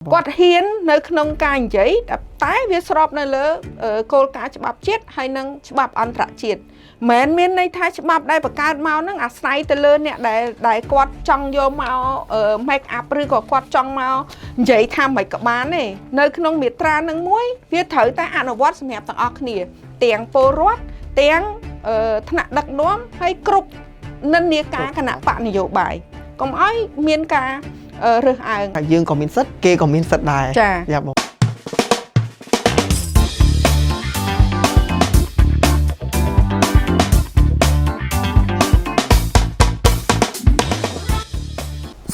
គាត់ហ៊ាននៅក្នុងការនិយាយតែវាស្របនៅលើគោលការណ៍ច្បាប់ជាតិហើយនិងច្បាប់អន្តរជាតិមិនមានន័យថាច្បាប់ដែលបង្កើតមកហ្នឹងអាស្រ័យទៅលើអ្នកដែលគាត់ចង់យកមក make up ឬក៏គាត់ចង់មកនិយាយថាមិនក៏បានទេនៅក្នុងមាត្រានឹងមួយវាត្រូវតែអនុវត្តសម្រាប់ទាំងអស់គ្នាទាំងពលរដ្ឋទាំងថ្នាក់ដឹកនាំហើយគ្រប់និន្នាការគណៈបកនយោបាយកុំឲ្យមានការរើសអើងយើងក៏មានសិទ្ធគេក៏មានសិទ្ធដែរយ៉ាបង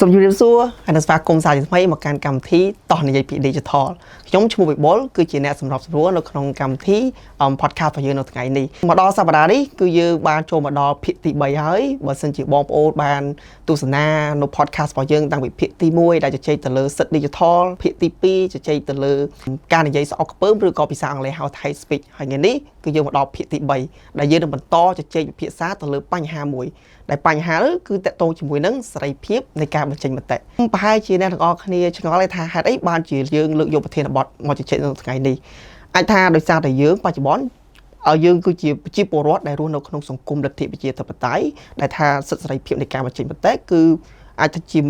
សូមជម្រាបសួរហើយនឹងស្វាគមន៍សាជាថ្មីមកកាន់កម្មវិធីតោះនិយាយពី Digital ខ្ញុំឈ្មោះវិបុលគឺជាអ្នកសម្របសម្រួលនៅក្នុងកម្មវិធី podcast របស់យើងនៅថ្ងៃនេះមកដល់សប្តាហ៍នេះគឺយើងបានចូលមកដល់ភាគទី3ហើយបើសិនជាបងប្អូនបានទស្សនានៅ podcast របស់យើងតាំងពីភាគទី1ដែលជជែកទៅលើសិទ្ធិ Digital ភាគទី2ជជែកទៅលើការនិយាយស្អកខ្ពើមឬក៏ភាសាអង់គ្លេសហៅ Hate Speech ហើយថ្ងៃនេះគឺយើងមកដល់ភាគទី3ដែលយើងនឹងបន្តជជែកវិភាសាទៅលើបញ្ហាមួយដែលបញ្ហានោះគឺតកតងជាមួយនឹងសេរីភាពនៃការបញ្ចេញមតិប្រហែលជាអ្នកទាំងអស់គ្នាឆ្ងល់ថាហេតុអីបានជាយើងលើកយកប្រធានបទមកជជែកនៅថ្ងៃនេះអាចថាដោយសារតែយើងបច្ចុប្បន្នយើងគឺជាប្រជាពលរដ្ឋដែលរស់នៅក្នុងសង្គមលទ្ធិប្រជាធិបតេយ្យដែលថាសិទ្ធិសេរីភាពនៃការបញ្ចេញមតិគឺអាចថាជា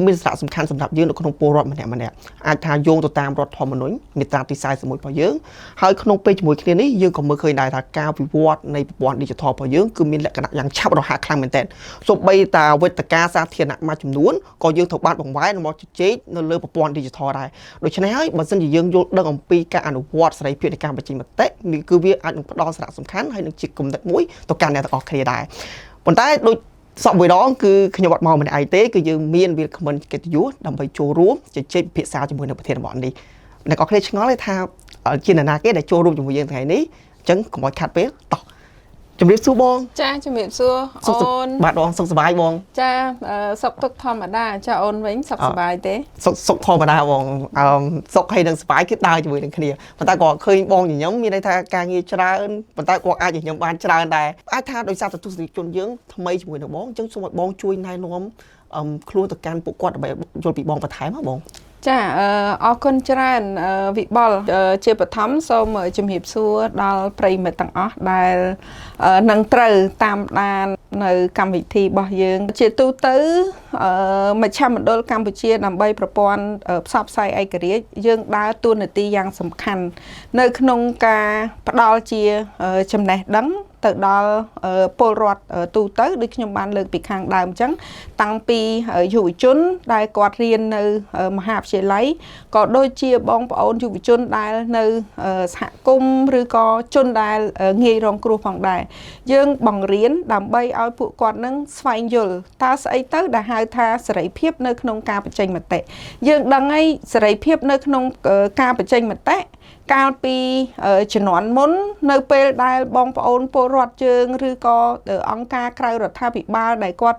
មានសារៈសំខាន់សម្រាប់យើងនៅក្នុងពលរដ្ឋម្នាក់អាចថាយោងទៅតាមរដ្ឋធម្មនុញ្ញមាត្រាទី41របស់យើងហើយក្នុងពេលជាមួយគ្នានេះយើងក៏មើលឃើញដែរថាការវិវត្តនៃប្រព័ន្ធ Digital របស់យើងគឺមានលក្ខណៈយ៉ាងឆាប់រហ័សខ្លាំងមែនទែនសូម្បីតែវេទិកាសាធារណៈមួយចំនួនក៏យើងត្រូវបានបង្វែរមកជជែកនៅលើប្រព័ន្ធ Digital ដែរដូច្នេះហើយបើសិនជាយើងយល់ដឹងអំពីការអនុវត្តសេរីភាពនៃការបញ្ចេញមតិនេះគឺវាអាចនឹងផ្ដល់សារៈសំខាន់ហើយនឹងជាគំនិតមួយទៅកាន់អ្នកទាំងអស់គ្នាដែរប៉ុន្តែដូចសពមួយដងគឺខ្ញុំអត់មកម្នាក់ឯងទេគឺយើងមានវាគ្មិនកិត្តិយសដើម្បីចូលរួមជជែកពិភាក្សាជាមួយនឹងប្រធានបទនេះអ្នកនរគ្នាឆ្ងល់ទេថាជានរណាគេដែលចូលរួមជាមួយយើងថ្ងៃនេះអញ្ចឹងកុំឲ្យខាត់ពេលតោះជំរាបសួរបងចាជំរាបសួរអូនបាទបងសុខសប្បាយបងចាសុខទុក្ខធម្មតាចាអូនវិញសុខសប្បាយទេសុខធម្មតាបងសុខហើយនឹងសប្បាយគឺដើរជាមួយនឹងគ្នាប៉ុន្តែក៏ឃើញបងញញឹមមានន័យថាការងារច្រើនប៉ុន្តែគាត់អាចញញឹមបានច្រើនដែរអាចថាដោយសារតែទស្សនិកជនយើងថ្មីជាមួយនឹងបងអញ្ចឹងសូមឲ្យបងជួយណែនាំខ្លួនទៅកាន់ពួកគាត់ដើម្បីយល់ពីបងបន្ថែមហ៎បងចាអរគុណច្រើនវិបុលជាបឋមសូមជំរាបសួរដល់ប្រិយមិត្តទាំងអស់ដែលនឹងត្រូវតាមដាននៅកម្មវិធីរបស់យើងជាទូទៅមជ្ឈមណ្ឌលកម្ពុជាដើម្បីប្រព័ន្ធផ្សព្វផ្សាយឯករាជ្យយើងដើរតួនាទីយ៉ាងសំខាន់នៅក្នុងការផ្ដល់ជាចំណេះដឹងទៅដល់ពលរដ្ឋទូទៅដូចខ្ញុំបានលើកពីខាងដើមអញ្ចឹងតាំងពីយុវជនដែលគាត់រៀននៅមហាវិទ្យាល័យក៏ដូចជាបងប្អូនយុវជនដែលនៅសហគមន៍ឬក៏ជនដែលងាយរងគ្រោះផងដែរយើងបង្រៀនដើម្បីឲ្យពួកគាត់នឹងស្វែងយល់តើស្អីទៅដែលហៅថាសេរីភាពនៅក្នុងការបញ្ចេញមតិយើងដឹងហើយសេរីភាពនៅក្នុងការបញ្ចេញមតិកាលពីជំនាន់មុននៅពេលដែលបងប្អូនពលរដ្ឋយើងឬក៏អង្គការក្រៅរដ្ឋាភិបាលដែលគាត់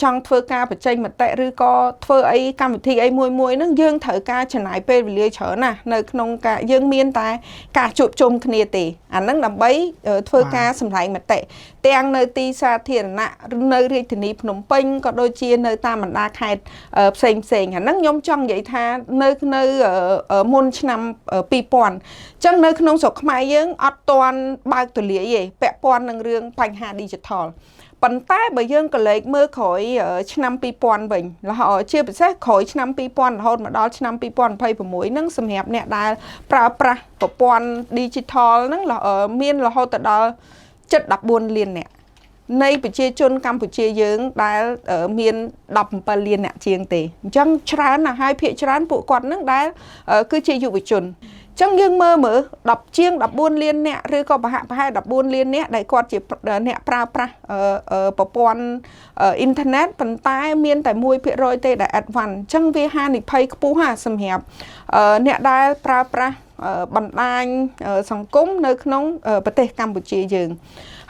ចង់ធ្វើការបញ្ចេញមតិឬក៏ធ្វើអីកម្មវិធីអីមួយហ្នឹងយើងត្រូវការចំណាយពេលវេលាច្រើនណាស់នៅក្នុងការយើងមានតែការជួបជុំគ្នាទេអាហ្នឹងដើម្បីធ្វើការសម្ដែងមតិទាំងនៅទីសាធារណៈនៅរាជធានីភ្នំពេញក៏ដូចជានៅតាមបណ្ដាខេត្តផ្សេងអាហ្នឹងខ្ញុំចង់និយាយថានៅមុនឆ្នាំ2000ចឹងនៅក្នុងស្រុកខ្មែរយើងអត់ទាន់បើកទូលាយទេពាក់ព័ន្ធនឹងរឿងបញ្ហា Digital ប៉ុន្តែបើយើងក៏លេខមើលក្រោយឆ្នាំ2000វិញរហូតជាពិសេសក្រោយឆ្នាំ2000រហូតមកដល់ឆ្នាំ2026ហ្នឹងសម្រាប់អ្នកដែលប្រើប្រាស់ប្រព័ន្ធ Digital ហ្នឹងមានរហូតដល់714លានអ្នកនៃប្រជាជនកម្ពុជាយើងដែលមាន17លានអ្នកជាងទេអញ្ចឹងច្រើនណាស់ហើយភាគច្រើនពួកគាត់ហ្នឹងដែលគឺជាយុវជនចឹងយើងមើលជាង14លានអ្នកឬក៏ប្រហែល14លានអ្នកដែលគាត់ជាអ្នកប្រើប្រាស់ប្រព័ន្ធអ៊ីនធឺណិតប៉ុន្តែមានតែ 1% ទេដែល advance ចឹងវាហានិភ័យខ្ពស់ណាស់សម្រាប់អ្នកដែលប្រើប្រាស់បណ្ដាញសង្គមនៅក្នុងប្រទេសកម្ពុជាយើង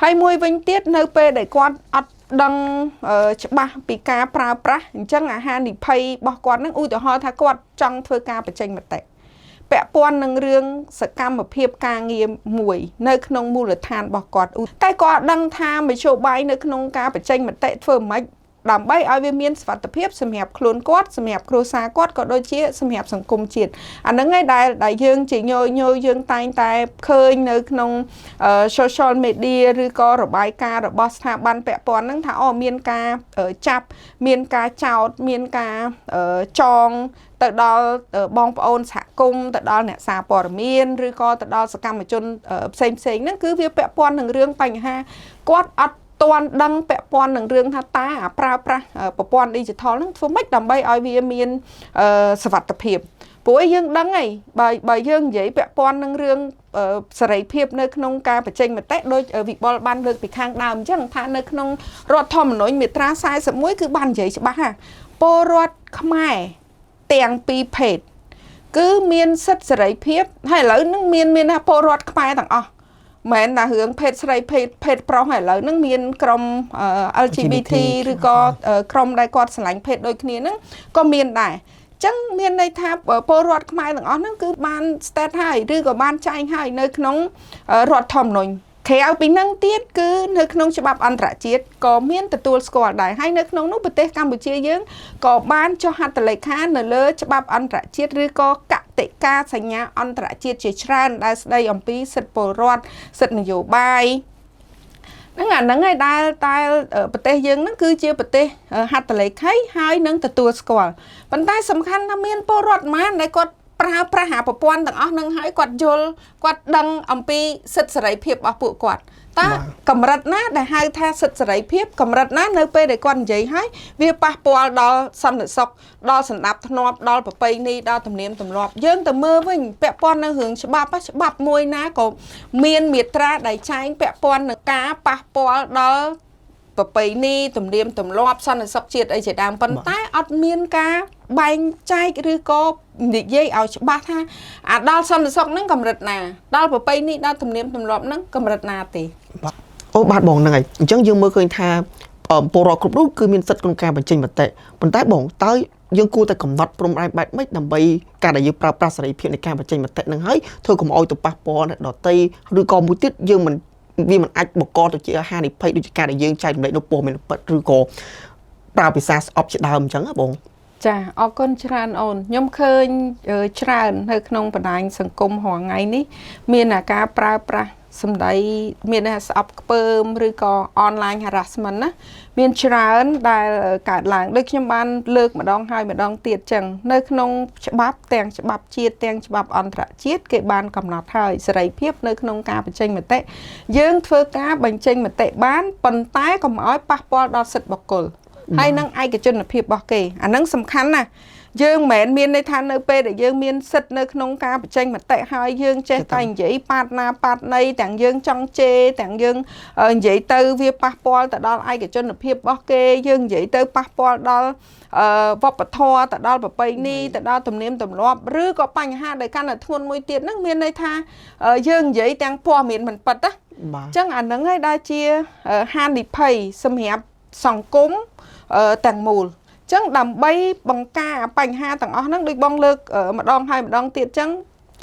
ហើយមួយវិញទៀតនៅពេលដែលគាត់អត់ដឹងច្បាស់ពីការប្រើប្រាស់អញ្ចឹងអាហានិភ័យរបស់គាត់នឹងឧទាហរណ៍ថាគាត់ចង់ធ្វើការបញ្ចេញមតិពាក់ព័ន្ធនឹងរឿងសកម្មភាពការងារមួយនៅក្នុងមូលដ្ឋានរបស់គាត់តែគាត់ដឹងថាមធ្យោបាយនៅក្នុងការបញ្ចេញមតិធ្វើម៉េច ដើម្បីឲ្យវាមានសុវត្ថិភាពសម្រាប់ខ្លួនគាត់សម្រាប់គ្រួសារគាត់ក៏ដូចជាសម្រាប់សង្គមជាតិអាហ្នឹងឯងដែលយើងជាញយយើងតែងតែឃើញនៅក្នុង social media ឬក៏របាយការណ៍របស់ស្ថាប័នពាក់ព័ន្ធហ្នឹងថាមានការចាប់មានការចោទមានការចងទៅដល់បងប្អូនសហគមន៍ទៅដល់អ្នកសារព័ត៌មានឬក៏ទៅដល់សកម្មជនផ្សេងហ្នឹងគឺវាពាក់ព័ន្ធនឹងរឿងបញ្ហាគាត់អត់ទាន់ដឹងពាក់ព័ន្ធនឹងរឿងថាតើប្រើប្រាស់ប្រព័ន្ធ digital ហ្នឹងធ្វើម៉េចដើម្បីឲ្យវាមានសុវត្ថិភាពព្រោះយើងដឹងហើយបើយើងនិយាយពាក់ព័ន្ធនឹងរឿងសេរីភាពនៅក្នុងការបញ្ចេញមតិដោយវិបុលបានលើកពីខាងដើមអញ្ចឹងថានៅក្នុងរដ្ឋធម្មនុញ្ញមាត្រា41គឺបាននិយាយច្បាស់ថាពលរដ្ឋខ្មែរទាំងពីរភេទគឺមានសិទ្ធិសេរីភាពហើយឥឡូវហ្នឹងមានថាពលរដ្ឋខ្មែរទាំងអស់មិនថារឿងភេទស្រីភេទប្រុសហើយឥឡូវហ្នឹងមានក្រុម LGBT ឬក៏ក្រុមដែលគាត់ស្រឡាញ់ភេទដូចគ្នាហ្នឹងក៏មានដែរចឹងមានន័យថាពលរដ្ឋខ្មែរទាំងអស់ហ្នឹងគឺបាន state ហើយឬក៏បានចែងហើយនៅក្នុងរដ្ឋធម្មនុញ្ញក្រៅពីហ្នឹងទៀតគឺនៅក្នុងច្បាប់អន្តរជាតិក៏មានទទួលស្គាល់ដែរហើយនៅក្នុងនោះប្រទេសកម្ពុជាយើងក៏បានចុះហត្ថលេខានៅលើច្បាប់អន្តរជាតិឬក៏កតិកាសញ្ញាអន្តរជាតិជាច្រើនដែលស្ដីអំពីសិទ្ធិពលរដ្ឋសិទ្ធិនយោបាយហ្នឹងអាហ្នឹងហើយដែលប្រទេសយើងហ្នឹងគឺជាប្រទេសហត្ថលេខីហើយនឹងទទួលស្គាល់ប៉ុន្តែសំខាន់ថាមានពលរដ្ឋម៉ានដែលគាត់ប្រើប្រាស់ប្រព័ន្ធទាំងអស់ហ្នឹងហើយគាត់យល់គាត់ដឹងអំពីសិទ្ធិសេរីភាពរបស់ពួកគាត់តើកម្រិតណាដែលហៅថាសិទ្ធិសេរីភាពកម្រិតណានៅពេលដែលគាត់និយាយហើយវាប៉ះពាល់ដល់សន្តិសុខដល់សណ្ដាប់ធ្នាប់ដល់ប្រពៃណីដល់ទំនៀមទម្លាប់យើងទៅមើលវិញពាក់ព័ន្ធនឹងរឿងច្បាប់មួយណាក៏មានមាត្រាដែលចែងពាក់ព័ន្ធនឹងការប៉ះពាល់ដល់ប្រពៃណីទំនៀមទម្លាប់សន្តិសុខជាតិអីជាដើមប៉ុន្តែអត់មានការបែងចែកឬក៏និយាយឲ្យច្បាស់ថាដល់សន្តិសុខហ្នឹងកម្រិតណាដល់ប្រពៃណីដល់ទំនៀមទម្លាប់ហ្នឹងកម្រិតណាទេបាទបងហ្នឹងហើយអញ្ចឹងយើងមើលឃើញថាពលរដ្ឋគ្រប់រូបគឺមានសិទ្ធិក្នុងការបញ្ចេញមតិប៉ុន្តែបងតើយើងគួរតែកំណត់ព្រំដែនបែបម៉េចដើម្បីការដែលយើងប្រើប្រាស់សេរីភាពនៃការបញ្ចេញមតិហ្នឹងហើយធ្វើកុំឲ្យទៅប៉ះពាល់អ្នកដទៃឬក៏មួយទៀតយើងមិនអាចបង្កទៅជាហានិភ័យដូចជាការដែលយើងចែករំលែកនៅព័ត៌មានពិតឬក៏ប្រើភាសាស្អប់ជាដើមអញ្ចឹងណាបងចាអរគុណច្រើនអូនខ្ញុំឃើញច្រើននៅក្នុងបណ្ដាញសង្គមរាល់ថ្ងៃនេះមានការប្រើប្រាស់សម្ដីមានស្អប់ខ្ពើមឬក៏ online harassment ណាមានច្រើនដែលកើតឡើងដូចខ្ញុំបានលើកម្ដងហើយម្ដងទៀតចឹងនៅក្នុងច្បាប់ទាំងច្បាប់ជាតិទាំងច្បាប់អន្តរជាតិគេបានកំណត់ហើយសេរីភាពនៅក្នុងការបញ្ចេញមតិយើងធ្វើការបញ្ចេញមតិបានប៉ុន្តែកុំឲ្យប៉ះពាល់ដល់សិទ្ធិបុគ្គលហើយនឹងឯកជនភាពរបស់គេអានឹងសំខាន់ណាស់យើងមិនមែនមានន័យថានៅពេលដែលយើងមានសិទ្ធិនៅក្នុងការបញ្ចេញមតិហើយយើងចេះតែនិយាយប៉ាតណាប៉ាតណីទាំងយើងចង់ជេរទាំងយើងនិយាយទៅវាប៉ះពាល់ទៅដល់ឯកជនភាពរបស់គេយើងនិយាយទៅប៉ះពាល់ដល់វប្បធម៌ទៅដល់ប្រពៃណីទៅដល់ទំនៀមទម្លាប់ឬក៏បញ្ហាដែលកាន់តែធ្ងន់មួយទៀតហ្នឹងមានន័យថាយើងនិយាយទាំងព័ត៌មានមិនពិតណាអញ្ចឹងអាហ្នឹងហើយដែលជាហានិភ័យសម្រាប់សង្គមទាំងមូលចឹងដើម្បីបង្ការបញ្ហាទាំងអស់ហ្នឹងដូចបងលើកម្ដងហើយម្ដងទៀតចឹង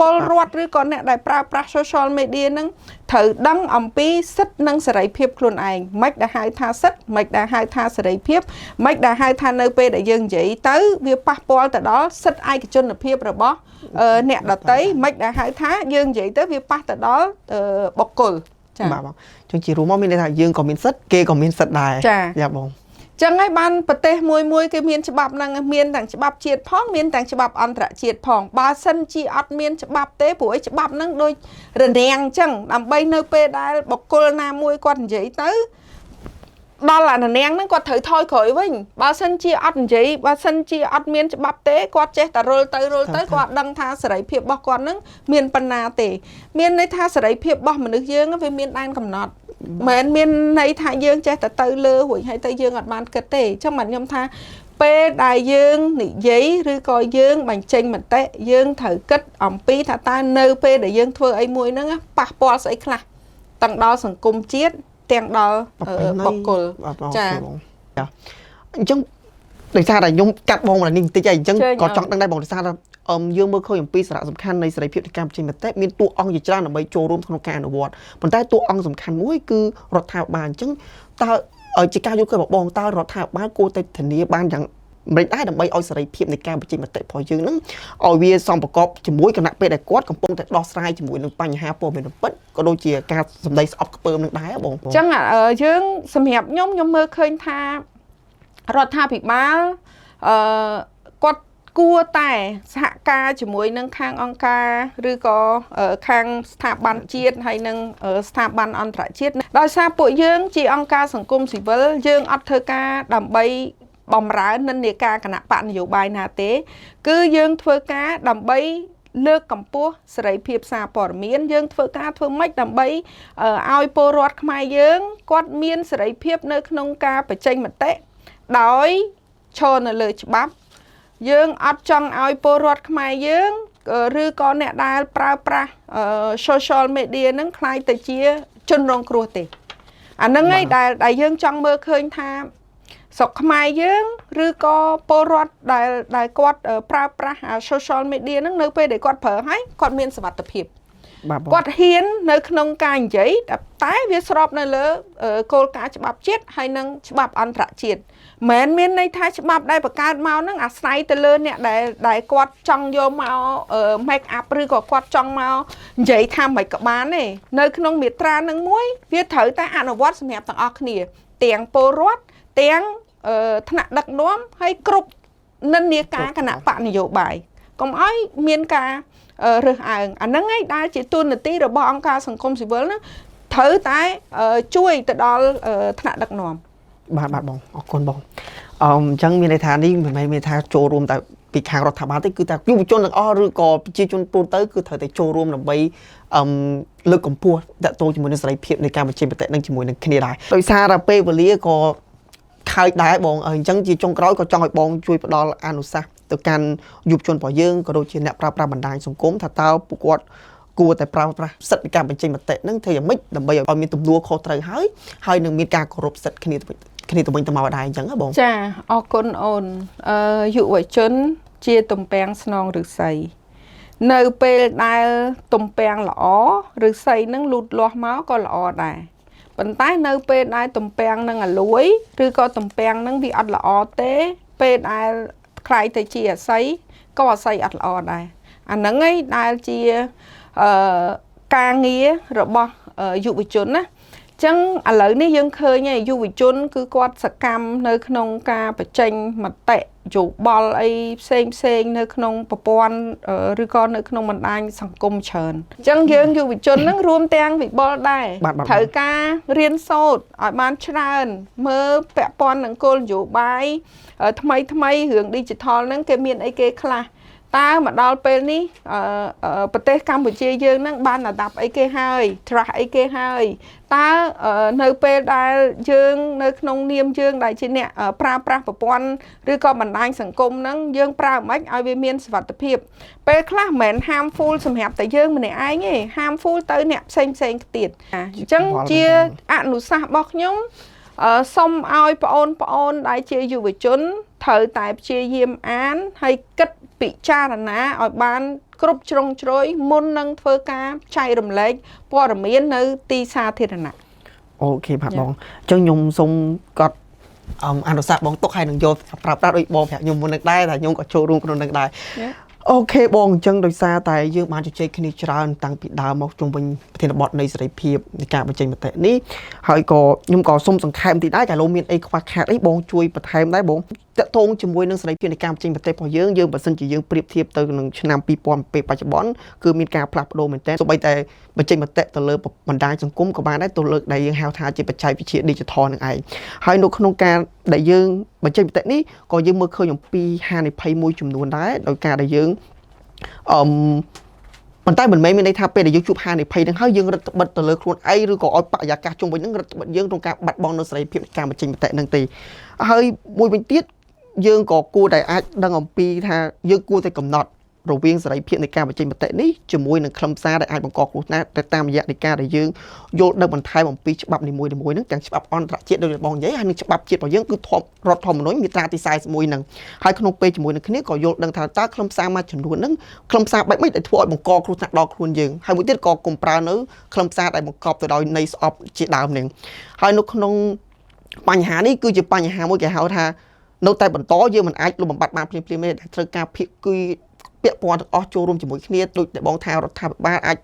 ពលរដ្ឋឬក៏អ្នកដែលប្រើប្រាស់ social media ហ្នឹងត្រូវដឹងអំពីសិទ្ធិនិងសេរីភាពខ្លួនឯងមិនដែលហៅថាសិទ្ធិមិនដែលហៅថាសេរីភាពមិនដែលហៅថានៅពេលដែលយើងនិយាយទៅវាប៉ះពាល់ទៅដល់សិទ្ធិឯកជនភាពរបស់អ្នកដទៃមិនដែលហៅថាយើងនិយាយទៅវាប៉ះទៅដល់បុគ្គលចា៎បាទបងចឹងជារួមមកមានន័យថាយើងក៏មានសិទ្ធិគេក៏មានសិទ្ធិដែរយ៉ាបងចឹងហើយបានប្រទេសមួយគេមានច្បាប់ហ្នឹងមានទាំងច្បាប់ជាតិផងមានទាំងច្បាប់អន្តរជាតិផងបើសិនជាអត់មានច្បាប់ទេព្រោះច្បាប់ហ្នឹងដូចរនាំងចឹងដើម្បីនៅពេលដែលបុគ្គលណាមួយគាត់និយាយទៅដល់អារនាំងហ្នឹងគាត់ត្រូវថយក្រោយវិញបើសិនជាអត់និយាយបើសិនជាអត់មានច្បាប់ទេគាត់ចេះតែរុលទៅគាត់ដឹងថាសេរីភាពរបស់គាត់ហ្នឹងមានប៉ុណ្ណាទេមានន័យថាសេរីភាពរបស់មនុស្សយើងវាមានដែនកំណត់មិនមានន័យថាយើងចេះតែទៅលើរួចហើយទៅយើងអត់បានគិតទេអញ្ចឹងបាទខ្ញុំថាពេលដែលយើងនិយាយឬក៏យើងបញ្ចេញមតិយើងត្រូវគិតអំពីថាតើនៅពេលដែលយើងធ្វើអីមួយហ្នឹងប៉ះពាល់ស្អីខ្លះទាំងដល់សង្គមជាតិទាំងដល់បុគ្គលចាអញ្ចឹងដោយសារតែខ្ញុំកាត់បងនេះបន្តិចហើយអញ្ចឹងក៏ចង់ដឹងដែរបងដោយសារថាយើងមើលឃើញអំពីសារៈសំខាន់នៃសេរីភាពនៃការបញ្ចេញមតិមានតួអង្គជាច្រើនដើម្បីចូលរួមក្នុងការអនុវត្តប៉ុន្តែតួអង្គសំខាន់មួយគឺរដ្ឋាភិបាលអញ្ចឹងតើ ជាការយល់ឃើញបងតើរដ្ឋាភិបាលគួរតែធានាបានយ៉ាងមិនដែរដើម្បីឲ្យសេរីភាពនៃការបញ្ចេញមតិរបស់យើងនឹងឲ្យវាសមប្រកបជាមួយគណៈពេលដែលគាត់កំពុងតែដោះស្រាយជាមួយនឹងបញ្ហាព័ត៌មានពិតក៏ដូចជាការសម្ដីស្អប់ខ្ពើមនឹងដែរបងប្អូនអញ្ចឹងយើងសម្រាប់ខ្ញុំមើលឃើញថារដ្ឋាភិបាលគាត់គួរតែសហការជាមួយនឹងខាងអង្គការឬក៏ខាងស្ថាប័នជាតិហើយនឹងស្ថាប័នអន្តរជាតិដោយសារពួកយើងជាអង្គការសង្គមស៊ីវិលយើងអត់ធ្វើការដើម្បីបំរើនិន្នាការគណៈបកនយោបាយណាទេគឺយើងធ្វើការដើម្បីលើកកម្ពស់សេរីភាពសារព័ត៌មានយើងធ្វើការធ្វើម៉េចដើម្បីឲ្យពលរដ្ឋខ្មែរយើងគាត់មានសេរីភាពនៅក្នុងការបញ្ចេញមតិដោយឈរនៅលើច្បាប់យើងអត់ចង់ឲ្យពលរដ្ឋខ្មែរយើងឬក៏អ្នកដែលប្រើប្រាស់ social media ហ្នឹងคล้ายទៅជាជនរងគ្រោះទេអាហ្នឹងឯងដែលយើងចង់មើលឃើញថាស្រុកខ្មែរយើងឬក៏ពលរដ្ឋដែលគាត់ប្រើប្រាស់ social media ហ្នឹងនៅពេលដែលគាត់ប្រើហើយគាត់មានសុវត្ថិភាពគាត់ហ៊ាននៅក្នុងការនិយាយតែវាស្របនៅលើគោលការណ៍ច្បាប់ជាតិហើយនិងច្បាប់អន្តរជាតិមិនមានន័យថាច្បាប់ដែលបង្កើតមកហ្នឹងអាស្រ័យទៅលើអ្នកដែលគាត់ចង់យកមក make up ឬក៏គាត់ចង់មកនិយាយថាមិនក៏បានទេនៅក្នុងមាត្រានឹងមួយវាត្រូវតែអនុវត្តសម្រាប់ទាំងអស់គ្នាទាំងពលរដ្ឋទាំងថ្នាក់ដឹកនាំហើយគ្រប់និន្នាការគណៈបកនយោបាយកុំឲ្យមានការរើសអើងអាហ្នឹងឯងដែលជាទូនាទីរបស់អង្គការសង្គមស៊ីវិលហ្នឹងត្រូវតែជួយទៅដល់ថ្នាក់ដឹកនាំបាទបងអរគុណបងអញ្ចឹងមានន័យថានេះមិនមែនមានថាចូលរួមតែពីខាងរដ្ឋាភិបាលទេគឺថាយុវជនទាំងអស់ឬក៏ប្រជាជនទូទៅគឺត្រូវតែចូលរួមដើម្បីលើកកម្ពស់តកតងជាមួយនឹងសេរីភាពនៃការបញ្ចេញមតិនឹងជាមួយនឹងគ្នាដែរដោយសារតែពេលវេលាក៏ខើចដែរបងអញ្ចឹងជាចុងក្រោយក៏ចង់ឲ្យបងជួយផ្ដល់អនុសាសន៍ទៅកាន់យុវជនរបស់យើងក៏ដូចជាអ្នកប្រើប្រាស់បណ្ដាញសង្គមថាតើពួកគាត់គួរតែប្រើប្រាស់សិទ្ធិនៃការបញ្ចេញមតិនឹងធ្វើយ៉ាងម៉េចដើម្បីឲ្យមានទំនួលខុសត្រូវហើយនឹងមានការគោរពសិទ្ធិគ្នាទៅវិញទៅមកដែរអញ្ចឹងហ៎បងចាអរគុណអូនយុវជនជាទំពាំងស្នងឫស្សីនៅពេលដែលទំពាំងល្អឫស្សីនឹងលូតលាស់មកក៏ល្អដែរប៉ុន្តែនៅពេលដែលទំពាំងនឹងអាលួយឬក៏ទំពាំងនឹងវាអត់ល្អទេពេលដែលខ្លាយទៅជាអាស័យក៏អាស័យអត់ល្អដែរអាហ្នឹងឯងដែលជាការងាររបស់យុវជនណាចឹងឥឡូវនេះយើងឃើញយុវជនគឺគាត់សកម្មនៅក្នុងការបញ្ចេញមតិយោបល់អីផ្សេងនៅក្នុងប្រព័ន្ធឬក៏នៅក្នុងបណ្ដាញសង្គមច្រើនអញ្ចឹងយើងយុវជនហ្នឹងរួមទាំងវិបុលដែរត្រូវការរៀនសូត្រឲ្យបានច្រើនមើលពាក់ព័ន្ធនឹងគោលនយោបាយថ្មីរឿង digital ហ្នឹងគេមានអីគេខ្លះតើមកដល់ពេលនេះប្រទេសកម្ពុជាយើងនឹងបានระดับអីគេហើយត្រាស់អីគេហើយតើនៅពេលដែលយើងនៅក្នុងនាមយើងដែលជាអ្នកប្រើប្រាស់ប្រព័ន្ធឬក៏បណ្ដាញសង្គមហ្នឹងយើងប្រើមិនឲ្យវាមានសុវត្ថិភាពពេលខ្លះមិនមែន harmful សម្រាប់តែយើងម្នាក់ឯងទេ harmful ទៅអ្នកផ្សេងទៀតអញ្ចឹងជាអនុសាសន៍របស់ខ្ញុំសូមឲ្យបងប្អូនដែលជាយុវជនត្រូវតែព្យាយាមអានហើយគិតពិចារណាឲ្យបានគ្រប់ជ្រុងជ្រោយមុននឹងធ្វើការចែករំលែកព័ត៌មាននៅទីសាធារណៈអូខេបាទបងអញ្ចឹងខ្ញុំសូមកត់អនុសាសន៍បងទុកហើយនឹងយកប្រាប់ដូចបងប្រាប់ខ្ញុំមុននឹងដែរតែខ្ញុំក៏ចូលរួមក្នុងនឹងដែរអូខេបងអញ្ចឹងដោយសារតែយើងបានជជែកគ្នាច្រើនតាំងពីដើមមកជុំវិញប្រធានបទនៃសេរីភាពនៃការបញ្ចេញមតិនេះហើយក៏ខ្ញុំក៏សូមសង្ខេបបន្តិចដែរតែលោកមានអីខ្វះខាតអីបងជួយបន្ថែមដែរបងតកតងជាមួយនឹងសេរីភាពនៃការបញ្ចេញមតិរបស់យើងបើសិនជាយើងប្រៀបធៀបទៅនឹងឆ្នាំ2000ពេលបច្ចុប្បន្នគឺមានការផ្លាស់ប្ដូរមែនទែនសូម្បីតែបញ្ចេញមតិទៅលើបណ្ដាញសង្គមក៏បានដែរទៅលើដែលយើងហៅថាជាបច្ចេកវិទ្យា digital នឹងឯងហើយនៅក្នុងការដែលយើងបញ្ចេញមតិនេះក៏យើងមើលឃើញអំពីហានិភ័យមួយចំនួនដែរដោយការដែលយើងប៉ុន្តែមិនមែនមានន័យថាពេលដែលយើងជួបហានិភ័យនឹងហើយយើងរឹតបន្តឹងទៅលើខ្លួនឯងឬក៏ឲ្យបរិយាកាសជុំវិញនឹងរឹតបន្តឹងយើងក្នុងការបាត់បង់នូវសេរីភាពនៃការបញ្ចេញមតិនឹងទេហើយមួយវិញទៀតយើងក៏គួរតែអាចដឹងអំពីថាយើងគួរតែកំណត់រវាងសេរីភាពនៃការបញ្ចេញមតិនេះជាមួយនឹងខ្លឹមសារដែលអាចបង្កគ្រោះថ្នាក់ទៅតាមរយៈនៃការដែលយើងយល់ដឹងបន្ថែមអំពីច្បាប់នីមួយៗហ្នឹងទាំងច្បាប់អន្តរជាតិដូចបងនិយាយហើយនិងច្បាប់ជាតិរបស់យើងគឺរដ្ឋធម្មនុញ្ញមាត្រាទី41ហ្នឹងហើយក្នុងពេលជាមួយនឹងគ្នាក៏យល់ដឹងថាតើខ្លឹមសារមួយចំនួនហ្នឹងខ្លឹមសារបែបម៉េចដែលធ្វើឲ្យបង្កគ្រោះថ្នាក់ដល់ខ្លួនយើងហើយមួយទៀតក៏កុំប្រើនៅខ្លឹមសារដែលបង្កប់ទៅដោយន័យស្អប់ជាដើមហ្នឹងហើយនៅក្នុង បញ្ហានេះគឺជាបញ្ហាមួយគេហៅថានៅតែបន្តយើងមិនអាចលុបបំបត្តិបានភ្លាមៗទេដែលត្រូវការភាគីពាក់ព័ន្ធទាំងអស់ចូលរួមជាមួយគ្នាដូចដែលបងថារដ្ឋាភិបាលអាច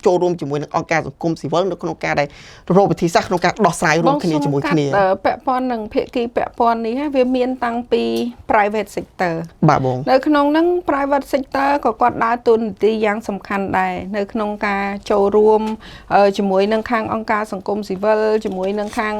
ចូលរួមជាមួយនឹងអង្គការសង្គមស៊ីវិលនៅក្នុងការដែលរកវិធីសាស្ត្រក្នុងការដោះស្រាយរួមគ្នាជាមួយគ្នាពាក់ព័ន្ធនឹងភាគីពាក់ព័ន្ធនេះវាមានតាំងពី private sector បាទបងនៅក្នុងហ្នឹង private sector ក៏គាត់ដើរតួនាទីយ៉ាងសំខាន់ដែរនៅក្នុងការចូលរួមជាមួយនឹងខាងអង្គការសង្គមស៊ីវិលជាមួយនឹងខាង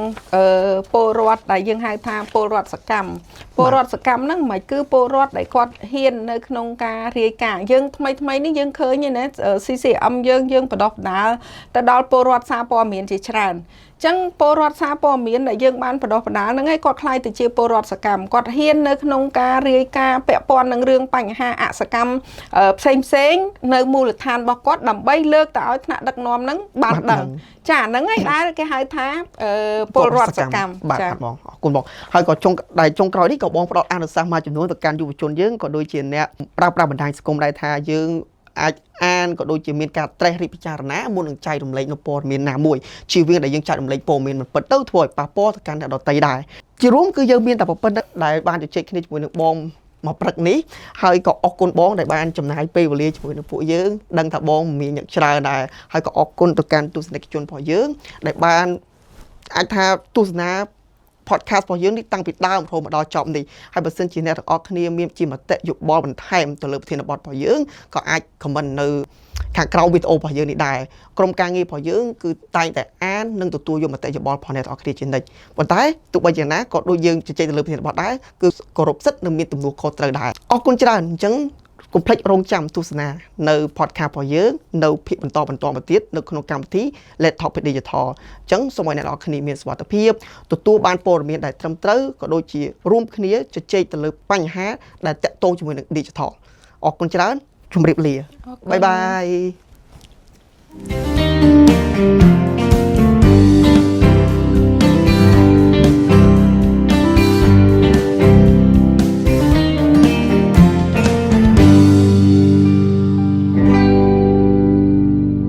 ពលរដ្ឋដែលយើងហៅថាពលរដ្ឋសកម្មពលរដ្ឋសកម្មហ្នឹងមិនគឺពលរដ្ឋដែលគាត់ហ៊ាននៅក្នុងការរាយការណ៍យើងថ្មីនេះយើងឃើញណា CCM យើងបដោះបដាលទៅដល់ពលរដ្ឋសារព័ត៌មានជាច្រើនអញ្ចឹងពលរដ្ឋសារព័ត៌មានដែលយើងបានបដោះបដាលហ្នឹងឯងគាត់ខ្លាយទៅជាពលរដ្ឋសកម្មគាត់ហ៊ាននៅក្នុងការរាយការណ៍ពាក់ព័ន្ធនឹងរឿងបញ្ហាអសកម្មផ្សេងនៅមូលដ្ឋានរបស់គាត់ដើម្បីលើកទៅឲ្យថ្នាក់ដឹកនាំហ្នឹងបានដឹងចាហ្នឹងឯងដែលគេហៅថាពលរដ្ឋសកម្មបាទបងអរគុណបងហើយក៏ចុងក្រោយនេះក៏បងផ្ដល់អនុសាសន៍មួយចំនួនទៅកាន់យុវជនយើងក៏ដូចជាអ្នកប្រើប្រាស់បណ្ដាញសង្គមដែរថាយើងអាចអានក៏ដូចជាមានការត្រេះរិះពិចារណាមុននឹងចែករំលែកនូវព័ត៌មានណាមួយជៀសវាងដែលយើងចែករំលែកព័ត៌មានមិនពិតទៅធ្វើឲ្យប៉ះពាល់ទៅកាន់អ្នកដទៃដែរជារួមគឺយើងមានតែប្រព័ន្ធដែលបានជជែកគ្នាជាមួយនឹងបងមកព្រឹកនេះហើយក៏អរគុណបងដែលបានចំណាយពេលវេលាជាមួយនឹងពួកយើងដឹងថាបងមានអ្នកច្រើនដែរហើយក៏អរគុណទៅកាន់ទស្សនិកជនរបស់យើងដែលបានអាចថាទស្សនា podcast របស់យើងនេះតាំងពីដើមរហូតមកដល់ចប់នេះហើយបើសិនជាអ្នកទាំងអស់គ្នាមានជាមតិយោបល់បន្ថែមទៅលើប្រធានបទរបស់យើងក៏អាច comment នៅខាងក្រោមវីដេអូរបស់យើងនេះដែរក្រុមការងាររបស់យើងគឺតែងតែអាននិងទទួលយកមតិយោបល់របស់អ្នកទាំងអស់គ្នាជានិច្ចប៉ុន្តែទោះបីយ៉ាងណាក៏ដូចយើងជជែកទៅលើប្រធានបទដែរគឺគោរពសិទ្ធិនិងមានទំនួលខុសត្រូវដែរអរគុណច្រើនអញ្ចឹងកុំភ្លេចរងចាំទស្សនានៅ podcast របស់យើងនៅភាគបន្តមកទៀតនៅក្នុងកម្មវិធី Let's Talk Digital អញ្ចឹងសូមឲ្យអ្នកនរគ្នាមានសុវត្ថិភាពទទួលបានព័ត៌មានដែលត្រឹមត្រូវក៏ដូចជារួមគ្នាជជែកទៅលើបញ្ហាដែលតាក់ទងជាមួយនឹង Digital អរគុណច្រើនជម្រាបលាបាយបាយ